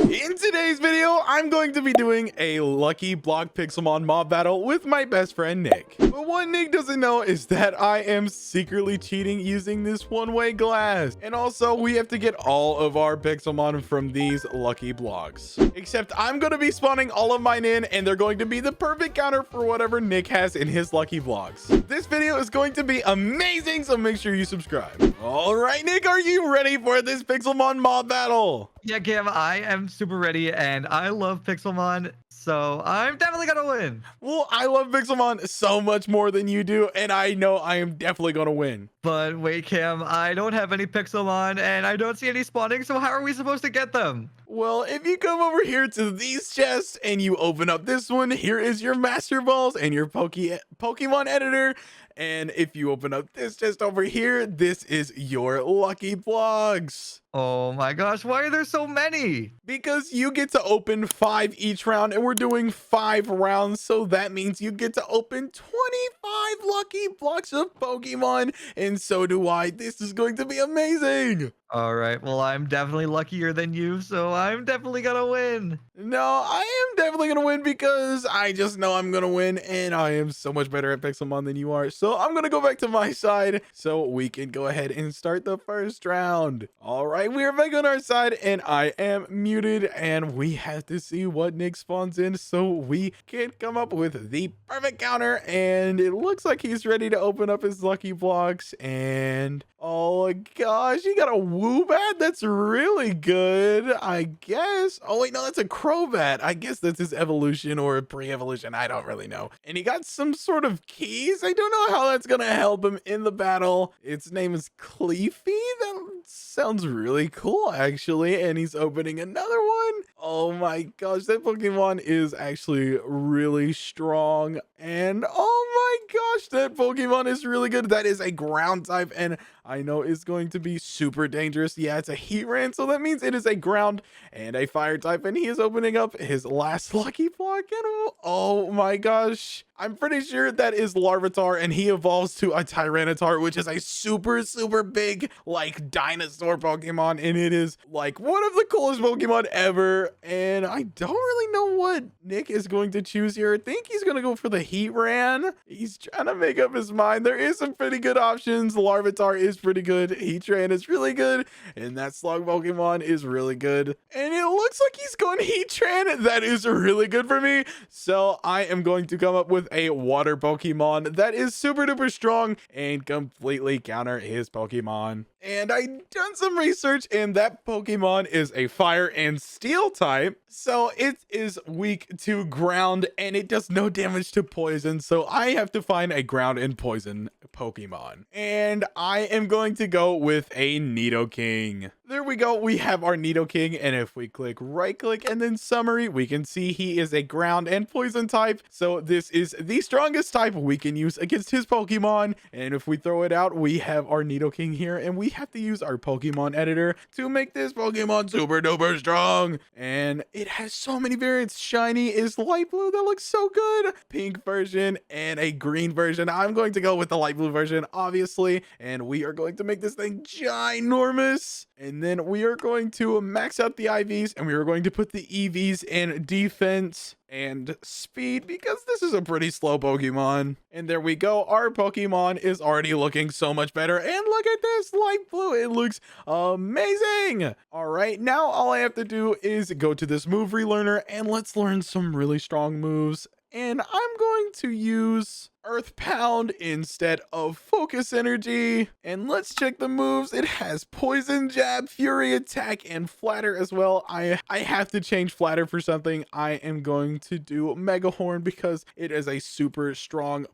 In today's video, I'm going to be doing a Lucky Block Pixelmon Mob Battle with my best friend Nick. But what Nick doesn't know is that I am secretly cheating using this one-way glass. And also, we have to get all of our Pixelmon from these Lucky Blocks. Except I'm going to be spawning all of mine in, and they're going to be the perfect counter for whatever Nick has in his Lucky Blocks. This video is going to be amazing, so make sure you subscribe. All right, Nick, are you ready for this Pixelmon Mob Battle? Yeah, Cam, I am super ready, and I love Pixelmon, so I'm definitely gonna win. Well, I love Pixelmon so much more than you do, and I know I am definitely gonna win. But wait, Cam, I don't have any Pixelmon, and I don't see any spawning, so how are we supposed to get them? Well, if you come over here to these chests and you open up this one, here is your Master Balls and your Pokemon Editor. And if you open up this chest over here, this is your Lucky Blocks. Oh my gosh, why are there so many? Because you get to open 5 each round, and we're doing 5 rounds, so that means you get to open 25 Lucky Blocks of Pokemon, and so do I. This is going to be amazing. All right, well, I'm definitely luckier than you, so I'm definitely gonna win. No, I am definitely going to win because I just know I'm going to win, and I am so much better at Pixelmon than you are. So I'm going to go back to my side so we can go ahead and start the first round. All right, we are back on our side, and I am muted, and we have to see what Nick spawns in so we can come up with the perfect counter. And it looks like he's ready to open up his Lucky Blocks, and oh my gosh, he got a Woobat. That's really good, I guess. Oh wait, no, that's a Crobat. I guess that's his evolution or pre-evolution. I don't really know. And he got some sort of keys. I don't know how that's gonna help him in the battle. Its name is Cleefy. That sounds really cool, actually. And he's opening another one. Oh my gosh, that Pokemon is actually really strong. And oh my gosh, that Pokemon is really good. That is a ground type, and I know it's going to be super dangerous. Yeah, it's a Heatran, so that means it is a ground and a fire type, and he is opening up his last Lucky Block, and oh my gosh, I'm pretty sure that is Larvitar, and he evolves to a Tyranitar, which is a super big like dinosaur Pokemon, and it is like one of the coolest Pokemon ever. And I don't really know what Nick is going to choose here. I think he's gonna go for the Heatran. He's trying to make up his mind. There is some pretty good options. Larvitar is pretty good, Heatran is really good, and that Slug Pokemon is really good. And it looks like he's going Heatran. That is really good for me. So I am going to come up with a water Pokemon that is super duper strong and completely counter his Pokemon. And I done some research, and that Pokemon is a fire and steel type, so it is weak to ground, and it does no damage to poison. So I have to find a ground and poison Pokemon, and I am going to go with a Nidoking. There we go. We have our Nidoking, and if we right click and then summary, we can see he is a ground and poison type. So this is the strongest type we can use against his Pokemon. And if we throw it out, we have our Nidoking here, and we have to use our Pokemon editor to make this Pokemon super duper strong. And it has so many variants. Shiny is light blue. That looks so good. Pink version and a green version. I'm going to go with the light blue version, obviously. And we are going to make this thing ginormous. And then we are going to max out the IVs, and we are going to put the EVs in defense and speed because this is a pretty slow Pokemon. And there we go. Our Pokemon is already looking so much better. And look at this light blue. It looks amazing. All right, now all I have to do is go to this move relearner, and let's learn some really strong moves. And I'm going to use Earth Pound instead of Focus Energy. And let's check the moves. It has Poison Jab, Fury Attack, and Flatter as well. I have to change Flatter for something. I am going to do Mega Horn because it is a super strong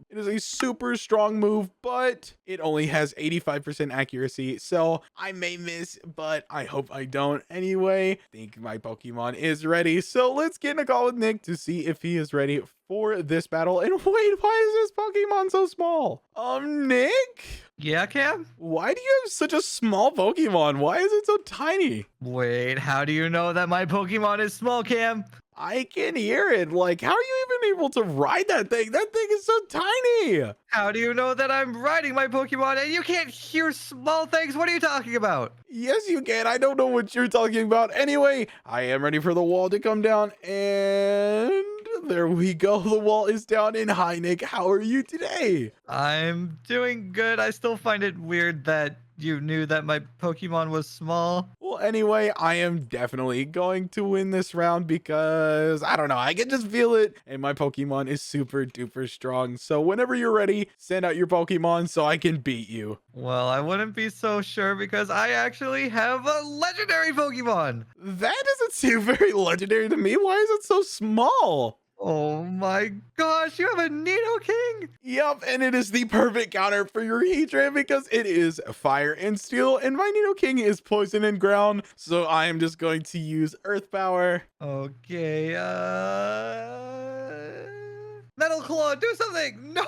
move, but it only has 85% accuracy. So I may miss, but I hope I don't. Anyway, I think my Pokemon is ready. So let's get in a call with Nick to see if he is ready for this battle. And wait, why is this Pokemon so small? Nick? Yeah, Cam? Why do you have such a small Pokemon? Why is it so tiny? Wait, how do you know that my Pokemon is small, Cam? I can hear it. Like, how are you even able to ride that thing? That thing is so tiny. How do you know that I'm riding my Pokemon and you can't hear small things? What are you talking about? Yes, you can. I don't know what you're talking about. Anyway, I am ready for the wall to come down. And there we go. The wall is down. And hi, Nick. How are you today? I'm doing good. I still find it weird that you knew that my Pokemon was small. Well, anyway, I am definitely going to win this round because I don't know. I can just feel it. And my Pokemon is super duper strong. So whenever you're ready, send out your Pokemon so I can beat you. Well, I wouldn't be so sure because I actually have a legendary Pokemon. That doesn't seem very legendary to me. Why is it so small? Oh my gosh, you have a Nidoking? Yep, and it is the perfect counter for your Heatran because it is fire and steel, and my Nidoking is poison and ground, so I am just going to use Earth Power. Okay, Metal Claw, do something! No!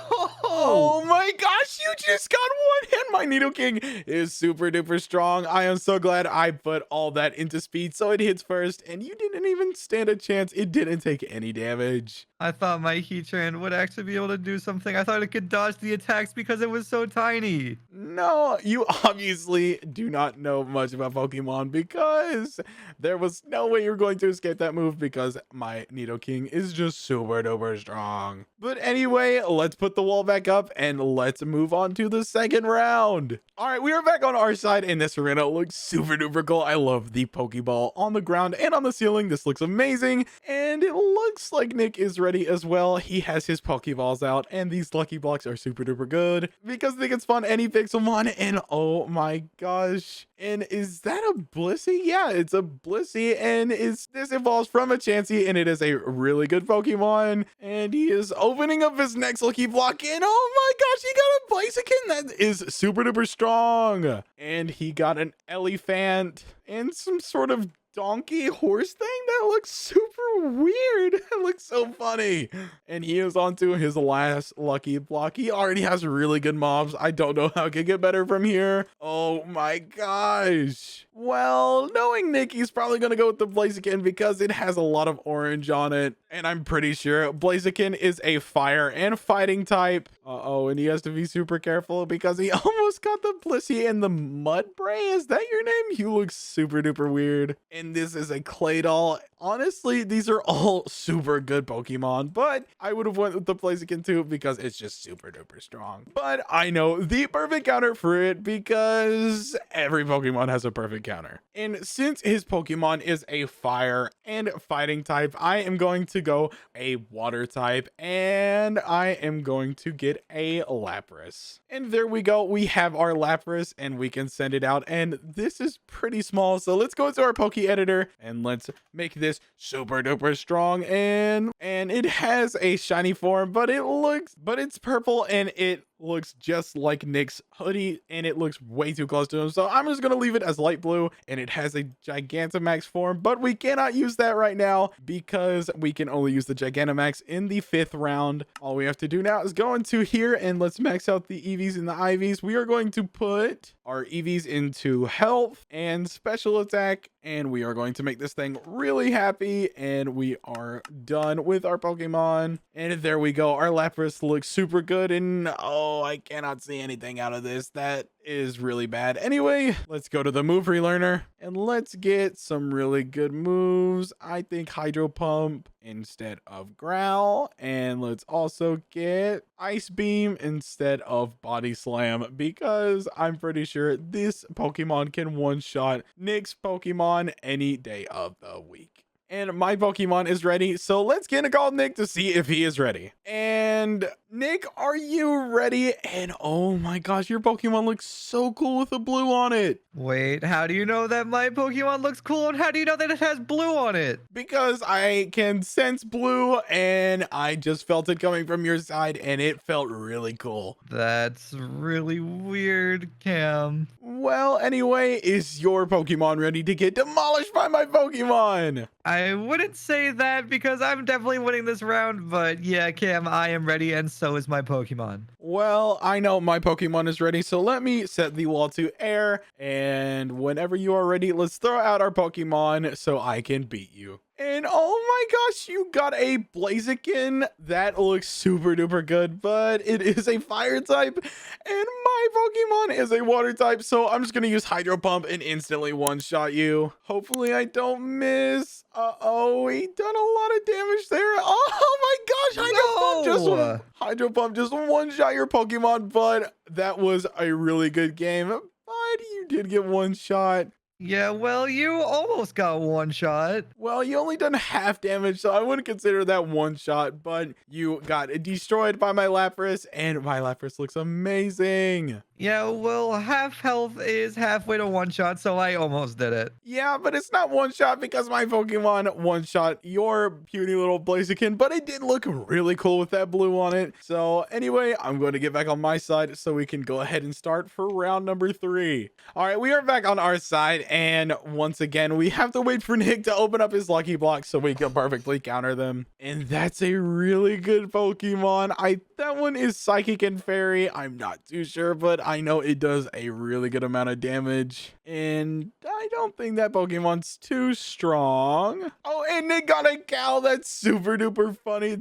Oh my gosh, you just got one hit! My Nidoking is super duper strong. I am so glad I put all that into speed so it hits first, and you didn't even stand a chance. It didn't take any damage. I thought my Heatran would actually be able to do something. I thought it could dodge the attacks because it was so tiny. No, you obviously do not know much about Pokemon because there was no way you're going to escape that move because my Nidoking is just super duper strong. But anyway, let's put the wall back up and let's move on to the second round. All right, we are back on our side and this arena looks super duper cool. I love the Pokeball on the ground and on the ceiling. This looks amazing. And it looks like Nick is ready as well. He has his Pokeballs out and these Lucky Blocks are super duper good because they can spawn any Pixelmon. And oh my gosh. And is that a Blissey? Yeah, it's a Blissey. And this evolves from a Chansey and it is a really good Pokemon. And he is opening up his next Lucky Block. And oh my gosh, he got a Blaziken that is super duper strong. And he got an Elephant and some sort of donkey horse thing that looks super weird. It looks so funny. And he is on to his last Lucky Block. He already has really good mobs. I don't know how it can get better from here. Oh my gosh. Well, knowing Nick, he's probably going to go with the Blaziken because it has a lot of orange on it. And I'm pretty sure Blaziken is a fire and fighting type. Uh-oh, and he has to be super careful because he almost got the Blissey and the Mudbray. Is that your name? You look super duper weird. And this is a Claydol. Honestly, these are all super good Pokemon, but I would have went with the Blaziken too because it's just super duper strong. But I know the perfect counter for it because every Pokemon has a perfect counter. And since his Pokemon is a fire and fighting type, I am going to go a water type and I am going to get a Lapras. And there we go. We have our Lapras and we can send it out. And this is pretty small. So let's go to our Poke Editor and let's make this super duper strong. And it has a shiny form, but it's purple and it looks just like Nick's hoodie and it looks way too close to him. So I'm just going to leave it as light blue and it has a Gigantamax form, but we cannot use that right now because we can only use the Gigantamax in the 5th round. All we have to do now is go into here and let's max out the EVs and the IVs. We are going to put our EVs into health and special attack and we are going to make this thing really happy and we are done with our Pokemon. And there we go. Our Lapras looks super good and oh, I cannot see anything out of this. That is really bad. Anyway, let's go to the move relearner and let's get some really good moves. I think Hydro Pump instead of Growl, and let's also get Ice Beam instead of Body Slam because I'm pretty sure this Pokemon can one-shot Nick's Pokemon any day of the week. And my Pokemon is ready, so let's get a call Nick to see if he is ready. And Nick, are you ready? And oh my gosh, your Pokemon looks so cool with the blue on it. Wait, how do you know that my Pokemon looks cool and how do you know that it has blue on it? Because I can sense blue and I just felt it coming from your side and it felt really cool. That's really weird, Cam. Well, anyway, is your Pokemon ready to get demolished by my Pokemon? I wouldn't say that because I'm definitely winning this round, but yeah, Cam, I am ready and so so is my Pokemon. Well, I know my Pokemon is ready, so let me set the wall to air. And whenever you are ready, let's throw out our Pokemon so I can beat you. And oh my gosh, you got a Blaziken. That looks super duper good, but it is a fire type. And my Pokemon is a water type, so I'm just going to use Hydro Pump and instantly one-shot you. Hopefully I don't miss. Uh-oh, we done a lot of damage there. Oh my gosh, Hydro Pump just one-shot your Pokemon, but that was a really good game. But you did get one shot. Yeah, well, you almost got one shot. Well, you only done half damage, so I wouldn't consider that one shot, but you got destroyed by my Lapras, and my Lapras looks amazing. Yeah, well, half health is halfway to one shot, so I almost did it. Yeah, but it's not one shot because my Pokemon one shot your puny little Blaziken, but it did look really cool with that blue on it. So anyway, I'm going to get back on my side so we can go ahead and start for round number 3. All right, we are back on our side, and once again, we have to wait for Nick to open up his lucky block so we can perfectly counter them. And that's a really good Pokemon. That one is Psychic and Fairy. I'm not too sure, but I know it does a really good amount of damage. And I don't think that Pokemon's too strong. Oh, and Nick got a cow. That's super duper funny.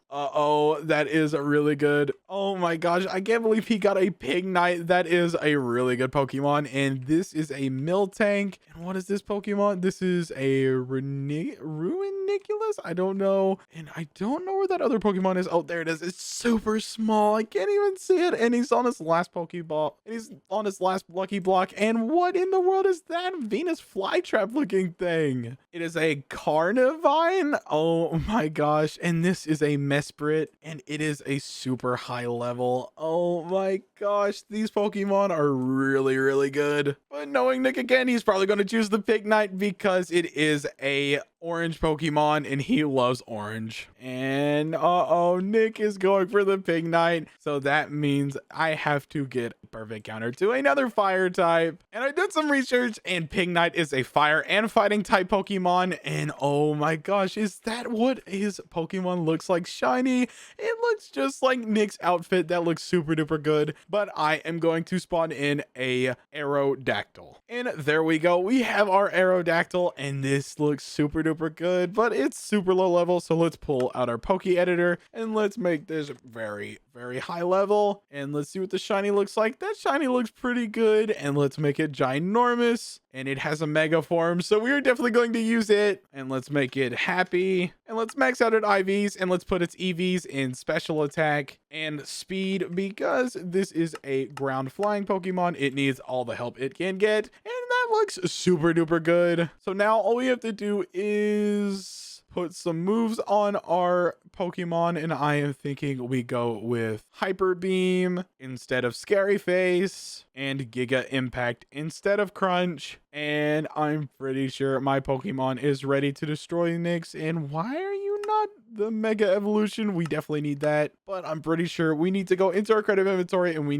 Uh-oh, that is really good. Oh my gosh, I can't believe he got a Pignite. That is a really good Pokemon. And this is a Miltank. And what is this Pokemon? This is a Ruiniculus? I don't know. And I don't know where that other Pokemon is. Oh, there it is. It's super small. I can't even see it. And he's on his last Pokeball. And he's on his last lucky block. And what in the world is that Venus flytrap looking thing? It is a Carnivine. Oh my gosh. And this is a Mesprit. And it is a super high level. Oh my gosh. These Pokemon are really, really good. But knowing Nick again, he's probably going to choose the Pignite because it is a orange Pokemon and he loves orange. And uh-oh, Nick is going for the Pignite. So that means I have to get a perfect counter to another fire type. And I did some research and Pignite is a fire and fighting type Pokemon. And oh my gosh, is that what his Pokemon looks like? Shiny. It looks just like Nick's outfit. That looks super duper good. But I am going to spawn in a Aerodactyl. And there we go. We have our Aerodactyl and this looks super duper good, but it's super low level. So let's pull out our Poke Editor and let's make this very, very high level. And let's see what the shiny looks like. That shiny looks pretty good. And let's make it ginormous. And it has a mega form, so we are definitely going to use it. And let's make it happy. And let's max out its IVs and let's put its EVs in special attack and speed because this is a ground flying Pokemon. It needs all the help it can get. And that looks super duper good. So now all we have to do is put some moves on our Pokemon, and I am thinking we go with Hyper Beam instead of Scary Face and Giga Impact instead of Crunch. And I'm pretty sure my Pokemon is ready to destroy Nyx. And why are you not the Mega Evolution? We definitely need that, but I'm pretty sure we need to go into our creative inventory and we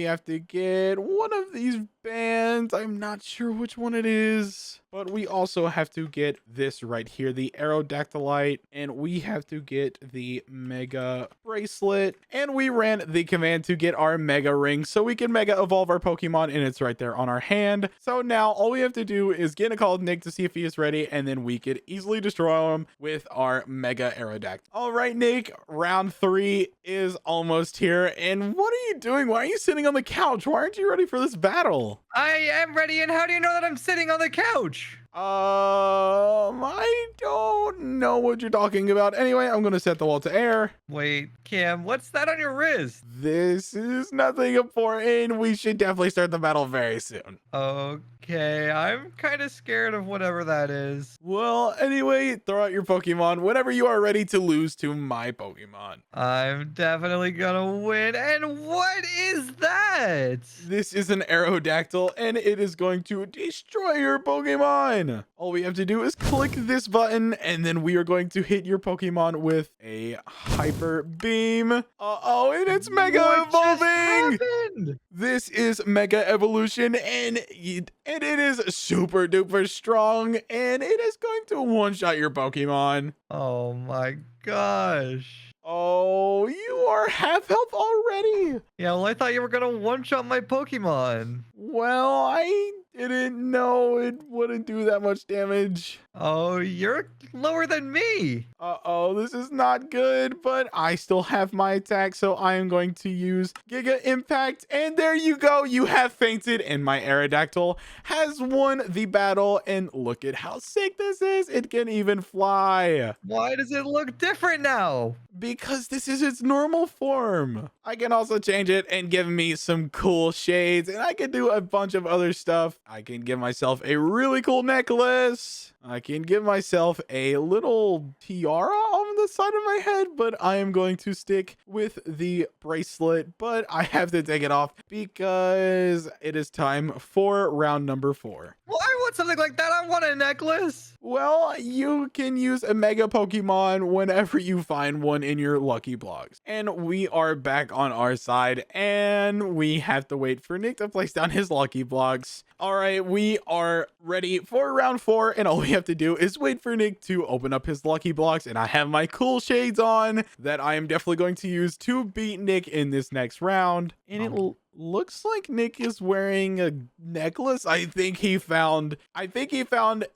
have to get one of these bands. I'm not sure which one it is, but we also have to get this right here, the Aerodactylite, and we have to get the Mega Bracelet, and we ran the command to get our Mega Ring so we can Mega Evolve our Pokemon, and it's right there on our hand. So now all we have to do is get a call to Nick to see if he is ready, and then we could easily destroy him with our Mega Aerodactyl. All right, Nick, round 3 is almost here, and what are you doing? Why are you sitting on the couch? Why aren't you ready for this battle? I am ready, and how do you know that I'm sitting on the couch? I don't know what you're talking about. Anyway, I'm gonna set the wall to air. Wait, Cam, what's that on your wrist? This is nothing important. We should definitely start the battle very soon. Okay, I'm kind of scared of whatever that is. Well, anyway, throw out your Pokemon whenever you are ready to lose to my Pokemon. I'm definitely gonna win. And what is that? This is an Aerodactyl, and it is going to destroy your Pokemon. All we have to do is click this button, and then we are going to hit your Pokemon with a Hyper Beam. Uh-oh, and it's Mega Evolving! This is Mega Evolution, and it is super duper strong, and it is going to one-shot your Pokemon. Oh my gosh. Oh, you are half health already. Yeah, well, I thought you were gonna one-shot my Pokemon. Well, I didn't know it wouldn't do that much damage. Oh, you're lower than me. Uh-oh, this is not good, but I still have my attack, so I am going to use Giga Impact, and there you go. You have fainted, and my Aerodactyl has won the battle, and look at how sick this is. It can even fly. Why does it look different now? Because this is its normal form. I can also change it and give me some cool shades, and I can do a bunch of other stuff. I can give myself a really cool necklace. I can give myself a little tiara on the side of my head, but I am going to stick with the bracelet, but I have to take it off because it is time for round number 4. Well, I want something like that. I want a necklace. Well, you can use a Mega Pokemon whenever you find one in your Lucky Blocks. And we are back on our side, and we have to wait for Nick to place down his Lucky Blocks. All right, we are ready for round 4, and all we have to do is wait for Nick to open up his Lucky Blocks, and I have my cool shades on that I am definitely going to use to beat Nick in this next round. And it looks like Nick is wearing a necklace. I think he found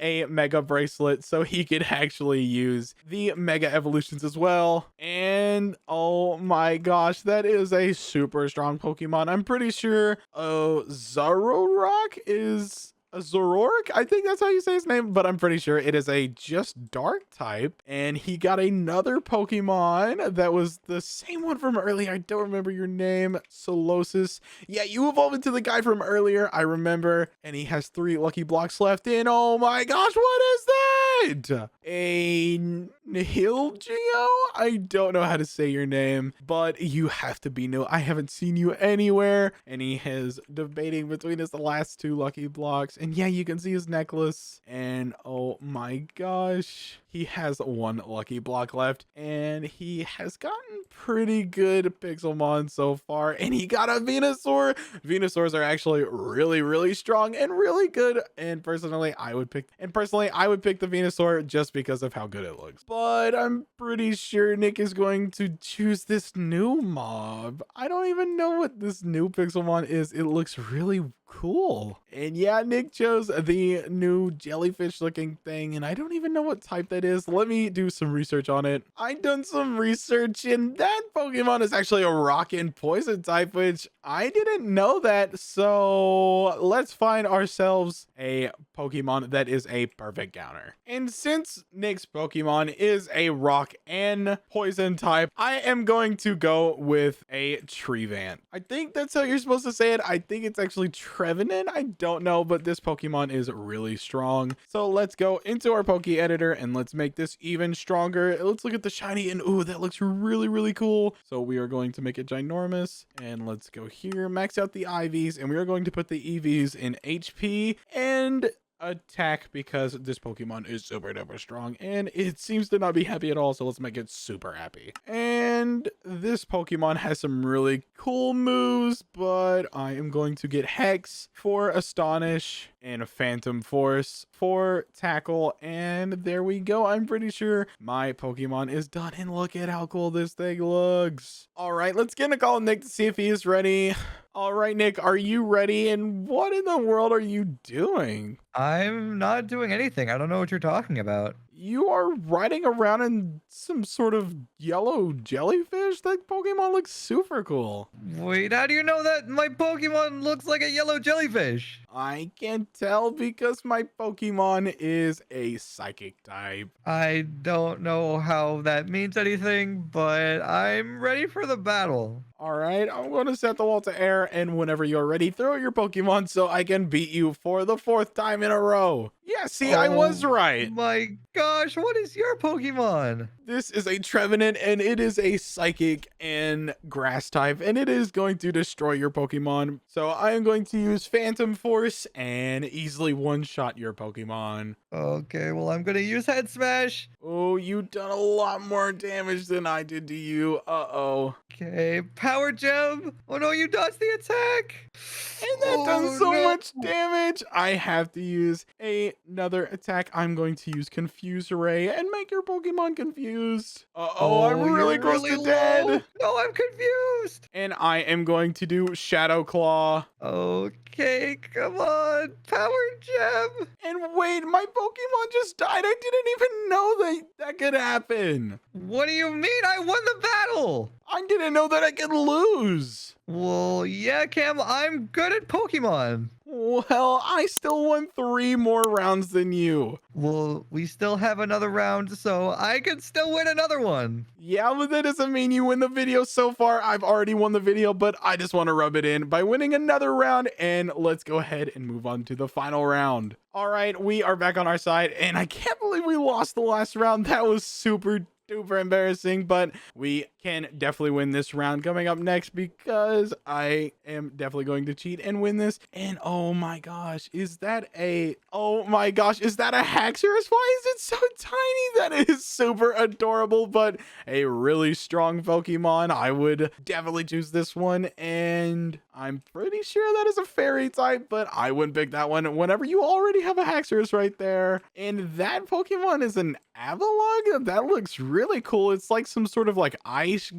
a mega bracelet so he could actually use the mega evolutions as well. And oh my gosh, that is a super strong Pokemon. I'm pretty sure Zarorock is a Zoroark? I think that's how you say his name, but I'm pretty sure it is a just dark type. And he got another Pokemon that was the same one from earlier. I don't remember your name. Solosis. Yeah, you evolved into the guy from earlier. I remember. And he has 3 Lucky Blocks left in. Oh my gosh, what is that? A Nihilgeo? I don't know how to say your name, but you have to be new. I haven't seen you anywhere. And he is debating between his last 2 Lucky Blocks. And yeah, you can see his necklace. And oh my gosh, he has 1 Lucky Block left. And he has gotten pretty good Pixelmon so far. And he got a Venusaur. Venusaurs are actually really, really strong and really good. And personally, I would pick the Venusaur just because of how good it looks. But I'm pretty sure Nick is going to choose this new mob. I don't even know what this new Pixelmon is. It looks really cool. And yeah, Nick chose the new jellyfish looking thing, and I don't even know what type that is. Let me do some research on it. I done some research, and that Pokemon is actually a rock and poison type, which I didn't know that. So let's find ourselves a Pokemon that is a perfect counter. And since Nick's Pokemon is a rock and poison type, I am going to go with a Trevenant. I think that's how you're supposed to say it. I think it's actually Trevenant. I don't know, but this Pokemon is really strong. So let's go into our Poke Editor and let's make this even stronger. Let's look at the shiny, and ooh, that looks really, really cool. So we are going to make it ginormous, and let's go here, max out the IVs, and we are going to put the EVs in HP and attack because this Pokemon is super duper strong and it seems to not be happy at all. So let's make it super happy. And this Pokemon has some really cool moves, but I am going to get Hex for Astonish and a Phantom Force for Tackle. And there we go. I'm pretty sure my Pokemon is done. And look at how cool this thing looks. All right, let's get a call Nick to see if he is ready. All right, Nick, are you ready? And what in the world are you doing? I'm not doing anything. I don't know what you're talking about. You are riding around in some sort of yellow jellyfish? That Pokemon looks super cool. Wait, how do you know that my Pokemon looks like a yellow jellyfish? I can tell because my Pokemon is a psychic type. I don't know how that means anything, but I'm ready for the battle. All right, I'm going to set the wall to air, and whenever you're ready, throw your Pokemon so I can beat you for the 4th time in a row. Yeah, see, I was right. My gosh, what is your Pokemon? This is a Trevenant, and it is a psychic and grass type, and it is going to destroy your Pokemon. So I am going to use Phantom Force course, and easily one-shot your Pokemon. Okay, well, I'm gonna use Head Smash. Oh, you done a lot more damage than I did to you. Uh-oh. Okay, Power Gem. Oh no, you dodged the attack. And that does Oh so no. much damage. I have to use another attack. I'm going to use Confuse Ray and make your Pokemon confused. Uh-oh, I'm really you're close really to low. dead. No, I'm confused. And I am going to do Shadow Claw. Okay, come on. Power Gem. And wait, my Pokemon just died. I didn't even know that could happen. What do you mean? I won the battle. I didn't know that I could lose. Well, yeah, Cam, I'm good at Pokemon. Well, I still won 3 more rounds than you. Well, we still have another round, so I could still win another one. Yeah, but that doesn't mean you win the video so far. I've already won the video, but I just want to rub it in by winning another round. And let's go ahead and move on to the final round. All right, we are back on our side, and I can't believe we lost the last round. That was super embarrassing, but we can definitely win this round coming up next because I am definitely going to cheat and win this. And oh my gosh, is that a Haxorus? Why is it so tiny? That is super adorable, but a really strong Pokemon. I would definitely choose this one, and I'm pretty sure that is a fairy type, but I wouldn't pick that one whenever you already have a Haxorus right there. And that Pokemon is an Avalugg? That looks really cool. It's like some sort of like ice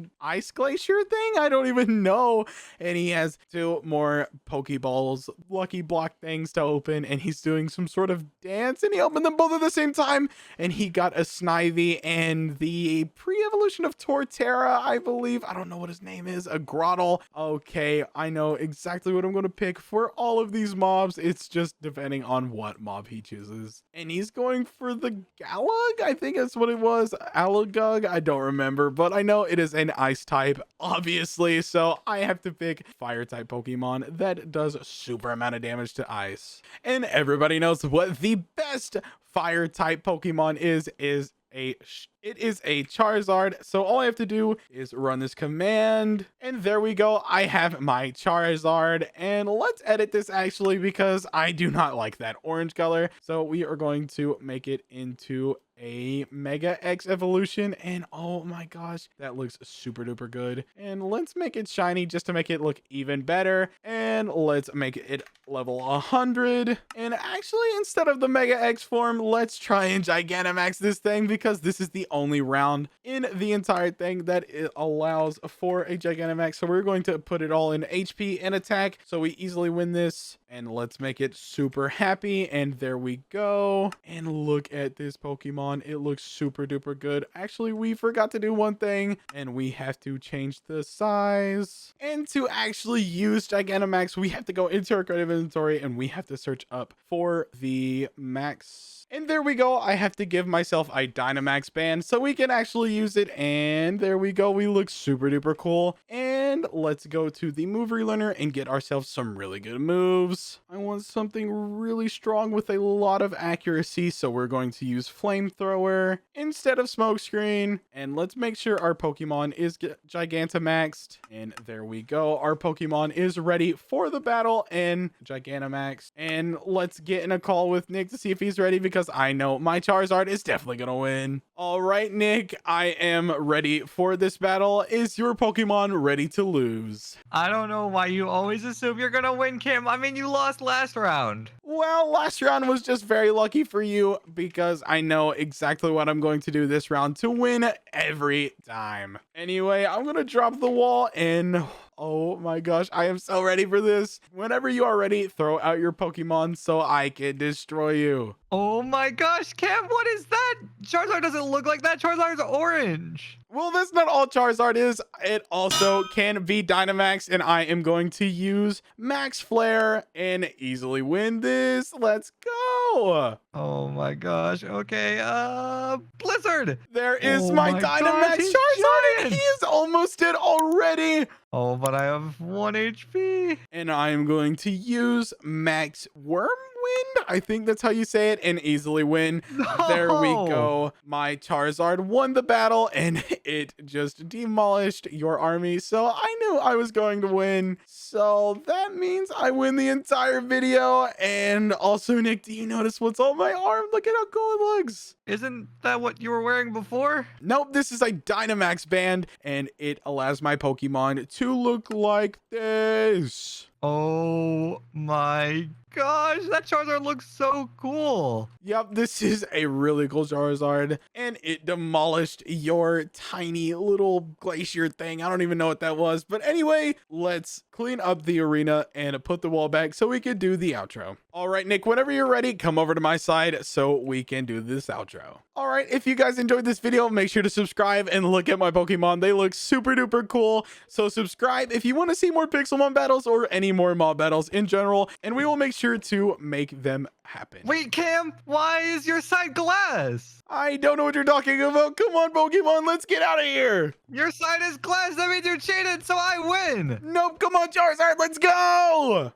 glacier thing. I don't even know. And he has 2 more Pokeballs, lucky block things to open, and he's doing some sort of dance, and he opened them both at the same time, and he got a Snivy and the pre-evolution of Torterra, I believe. I don't know what his name is. A Grottle. Okay, I know exactly what I'm going to pick for all of these mobs. It's just depending on what mob he chooses. And he's going for the Galug? I think that's what it was. Alagug? I don't remember, but I know it is an ice type, obviously, so I have to pick fire type Pokemon that does super amount of damage to ice. And everybody knows what the best fire type Pokemon is it is a Charizard. So all I have to do is run this command, and there we go. I have my Charizard, and let's edit this actually because I do not like that orange color. So we are going to make it into a Mega X evolution, and oh my gosh, that looks super duper good. And let's make it shiny just to make it look even better, and let's make it level 100. And actually, instead of the Mega X form, let's try and Gigantamax this thing because this is the only round in the entire thing that it allows for a Gigantamax. So we're going to put it all in HP and attack so we easily win this. And let's make it super happy, and there we go. And look at this Pokemon. It looks super duper good. Actually, we forgot to do one thing, and we have to change the size. And to actually use Gigantamax, we have to go into our creative inventory, and we have to search up for the max. And there we go. I have to give myself a Dynamax band so we can actually use it. And there we go. We look super duper cool. And let's go to the move relearner and get ourselves some really good moves. I want something really strong with a lot of accuracy. So we're going to use Flamethrower instead of Smokescreen. And let's make sure our Pokemon is Gigantamaxed. And there we go. Our Pokemon is ready for the battle and Gigantamax. And let's get in a call with Nick to see if he's ready because I know my Charizard is definitely going to win. All right, Nick, I am ready for this battle. Is your Pokemon ready to lose? I don't know why you always assume you're gonna win, Kim. I mean, you lost last round. Well, last round was just very lucky for you because I know exactly what I'm going to do this round to win every time. Anyway, I'm going to drop the wall and oh my gosh, I am so ready for this. Whenever you are ready, throw out your Pokemon so I can destroy you. Oh my gosh, Cam, what is that? Charizard doesn't look like that. Charizard's orange. Well, that's not all Charizard is. It also can be Dynamax, and I am going to use Max Flare and easily win this. Let's go. Oh my gosh. Okay, Blizzard. There is Oh my my Dynamax gosh, he's Charizard, and giant. he is almost dead already. Oh, but I have 1 HP. And I am going to use Max Worm win. I think that's how you say it. And easily win. There we No. go. My Charizard won the battle and it just demolished your army. So I knew I was going to win. So that means I win the entire video. And also, Nick, do you notice what's on my arm? Look at how cool it looks. Isn't that what you were wearing before? Nope, this is a Dynamax band, and it allows my Pokemon to look like this. Oh my gosh, that Charizard looks so cool. Yep, this is a really cool Charizard, and it demolished your tiny little glacier thing. I don't even know what that was, but anyway, let's clean up the arena and put the wall back so we can do the outro. All right, Nick, whenever you're ready, come over to my side so we can do this outro. All right, if you guys enjoyed this video, make sure to subscribe and look at my Pokemon. They look super duper cool. So subscribe if you want to see more Pixelmon battles or any more mob battles in general, and we will make sure to make them happen. Wait, Cam, why is your side glass? I don't know what you're talking about. Come on, Pokemon, let's get out of here. Your side is glass. That means you cheated, so I win. Nope, come on, Charizard, let's go.